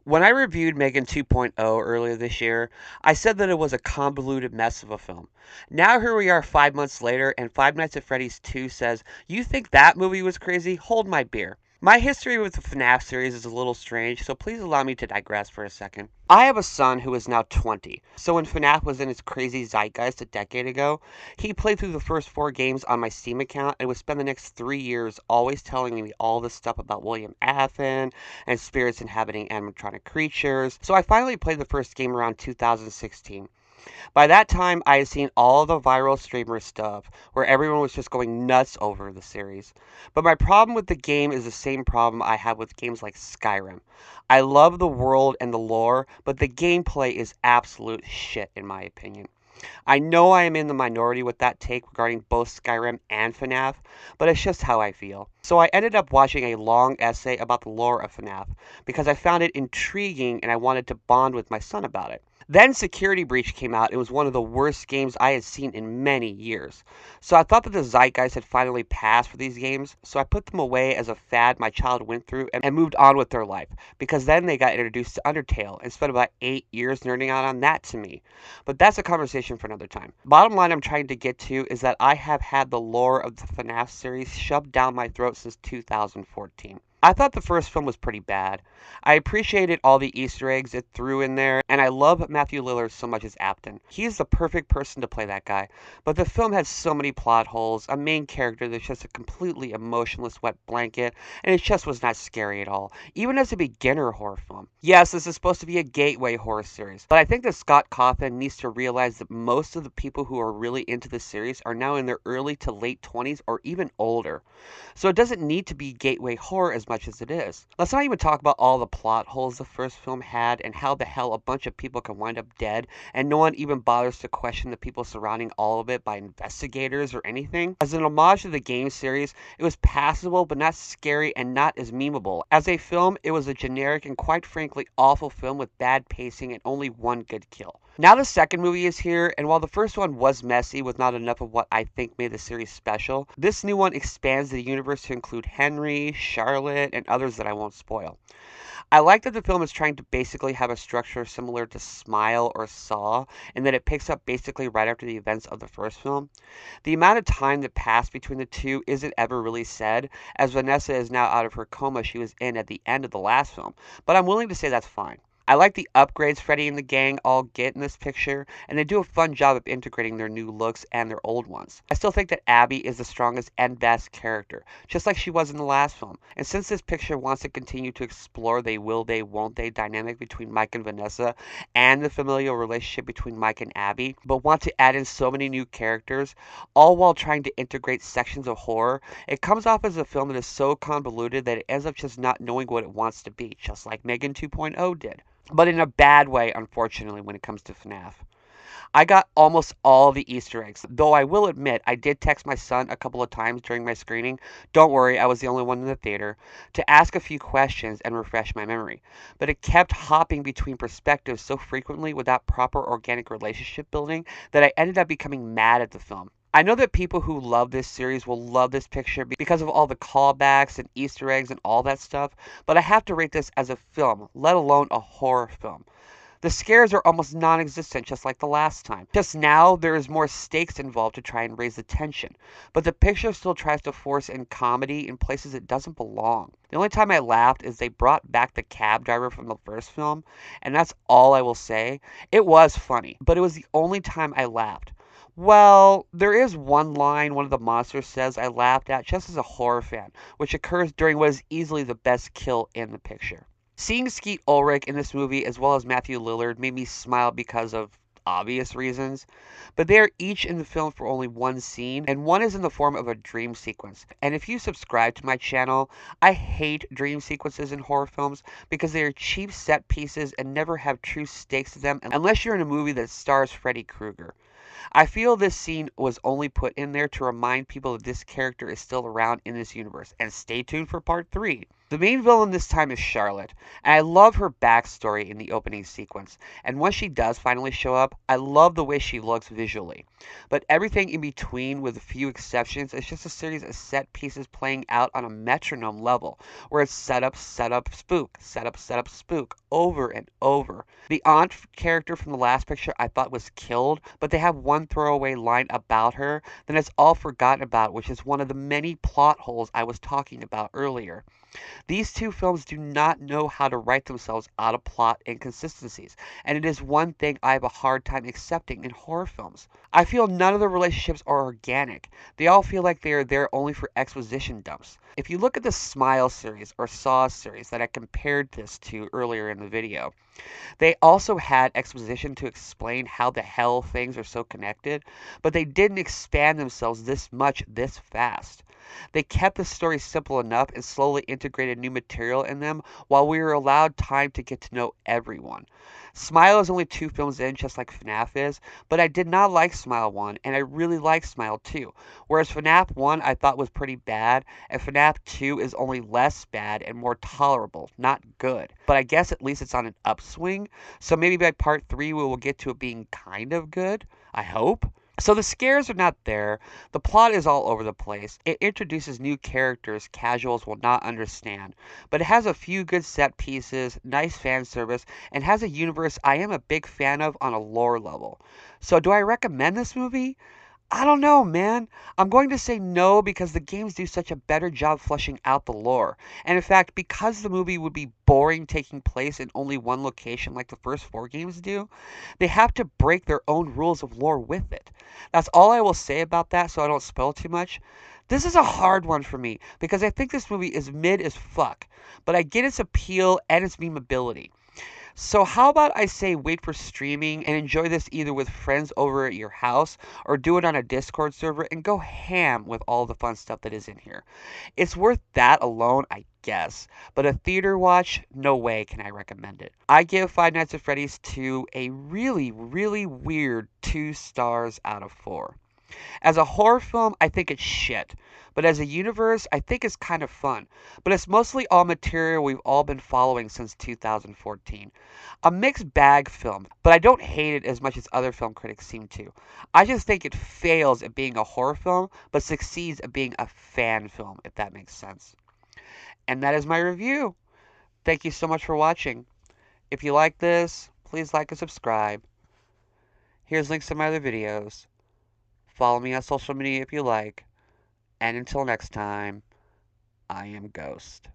When I reviewed Megan 2.0 earlier this year, I said that it was a convoluted mess of a film. Now here we are 5 months later, and Five Nights at Freddy's 2 says, "You think that movie was crazy? Hold my beer." My history with the FNAF series is a little strange, so please allow me to digress for a second. I have a son who is now 20, so when FNAF was in its crazy zeitgeist a decade ago, he played through the first four games on my Steam account and would spend the next 3 years always telling me all this stuff about William Afton and spirits inhabiting animatronic creatures. So I finally played the first game around 2016. By that time, I had seen all the viral streamer stuff where everyone was just going nuts over the series. But my problem with the game is the same problem I have with games like Skyrim. I love the world and the lore, but the gameplay is absolute shit in my opinion. I know I am in the minority with that take regarding both Skyrim and FNAF, but it's just how I feel. So I ended up watching a long essay about the lore of FNAF because I found it intriguing and I wanted to bond with my son about it. Then Security Breach came out. It was one of the worst games I had seen in many years. So I thought that the zeitgeist had finally passed for these games, so I put them away as a fad my child went through and moved on with their life, because then they got introduced to Undertale and spent about 8 years nerding out on that to me. But that's a conversation for another time. Bottom line I'm trying to get to is that I have had the lore of the FNAF series shoved down my throat since 2014. I thought the first film was pretty bad. I appreciated all the Easter eggs it threw in there, and I love Matthew Lillard so much as Apton. He's the perfect person to play that guy. But the film has so many plot holes, a main character that's just a completely emotionless wet blanket, and it just was not scary at all, even as a beginner horror film. Yes, this is supposed to be a gateway horror series, but I think that Scott Cawthon needs to realize that most of the people who are really into the series are now in their early to late 20s or even older. So it doesn't need to be gateway horror as much as it is. Let's not even talk about all the plot holes the first film had and how the hell a bunch of people can wind up dead and no one even bothers to question the people surrounding all of it by investigators or anything. As an homage to the game series, it was passable but not scary and not as memeable. As a film, it was a generic and quite frankly awful film with bad pacing and only one good kill. Now the second movie is here, and while the first one was messy with not enough of what I think made the series special, this new one expands the universe to include Henry, Charlotte, and others that I won't spoil. I like that the film is trying to basically have a structure similar to Smile or Saw, and that it picks up basically right after the events of the first film. The amount of time that passed between the two isn't ever really said, as Vanessa is now out of her coma she was in at the end of the last film, but I'm willing to say that's fine. I like the upgrades Freddy and the gang all get in this picture, and they do a fun job of integrating their new looks and their old ones. I still think that Abby is the strongest and best character, just like she was in the last film. And since this picture wants to continue to explore the will they, won't they dynamic between Mike and Vanessa, and the familial relationship between Mike and Abby, but want to add in so many new characters, all while trying to integrate sections of horror, it comes off as a film that is so convoluted that it ends up just not knowing what it wants to be, just like Megan 2.0 did, but in a bad way, unfortunately, when it comes to FNAF. I got almost all the Easter eggs, though I will admit I did text my son a couple of times during my screening, don't worry, I was the only one in the theater, to ask a few questions and refresh my memory. But it kept hopping between perspectives so frequently without proper organic relationship building that I ended up becoming mad at the film. I know that people who love this series will love this picture because of all the callbacks and Easter eggs and all that stuff, but I have to rate this as a film, let alone a horror film. The scares are almost non existent, just like the last time. Just now, there is more stakes involved to try and raise the tension, but the picture still tries to force in comedy in places it doesn't belong. The only time I laughed is they brought back the cab driver from the first film, and that's all I will say. It was funny, but it was the only time I laughed. Well, there is one line one of the monsters says I laughed at just as a horror fan, which occurs during what is easily the best kill in the picture. Seeing Skeet Ulrich in this movie as well as Matthew Lillard made me smile because of obvious reasons, but they are each in the film for only one scene, and one is in the form of a dream sequence. And if you subscribe to my channel, I hate dream sequences in horror films because they are cheap set pieces and never have true stakes to them unless you're in a movie that stars Freddy Krueger. I feel this scene was only put in there to remind people that this character is still around in this universe, and stay tuned for part 3. The main villain this time is Charlotte, and I love her backstory in the opening sequence. And once she does finally show up, I love the way she looks visually. But everything in between, with a few exceptions, is just a series of set pieces playing out on a metronome level, where it's setup, spook, over and over. The aunt character from the last picture I thought was killed, but they have one throwaway line about her, then it's all forgotten about, which is one of the many plot holes I was talking about earlier. These two films do not know how to write themselves out of plot inconsistencies, and it is one thing I have a hard time accepting in horror films. I feel none of the relationships are organic. They all feel like they are there only for exposition dumps. If you look at the Smile series or Saw series that I compared this to earlier in the video, they also had exposition to explain how the hell things are so connected, but they didn't expand themselves this much this fast. They kept the story simple enough and slowly integrated new material in them while we were allowed time to get to know everyone. Smile is only 2 films in, just like FNAF is, but I did not like Smile 1, and I really like Smile 2. Whereas FNAF 1 I thought was pretty bad, and FNAF 2 is only less bad and more tolerable, not good. But I guess at least it's on an upswing, so maybe by part 3 we will get to it being kind of good. I hope. So the scares are not there. The plot is all over the place. It introduces new characters casuals will not understand, but it has a few good set pieces, nice fan service, and has a universe I am a big fan of on a lore level. So do I recommend this movie? I don't know, man. I'm going to say no because the games do such a better job fleshing out the lore. And in fact, because the movie would be boring taking place in only one location like the first 4 games do, they have to break their own rules of lore with it. That's all I will say about that so I don't spoil too much. This is a hard one for me because I think this movie is mid as fuck, but I get its appeal and its memeability. So how about I say wait for streaming and enjoy this either with friends over at your house or do it on a Discord server and go ham with all the fun stuff that is in here. It's worth that alone, I guess, but a theater watch, no way can I recommend it. I give Five Nights at Freddy's 2 a really, really weird 2 stars out of 4. As a horror film, I think it's shit. But as a universe, I think it's kind of fun. But it's mostly all material we've all been following since 2014. A mixed bag film, but I don't hate it as much as other film critics seem to. I just think it fails at being a horror film, but succeeds at being a fan film, if that makes sense. And that is my review. Thank you so much for watching. If you like this, please like and subscribe. Here's links to my other videos. Follow me on social media if you like. And until next time, I am Ghost.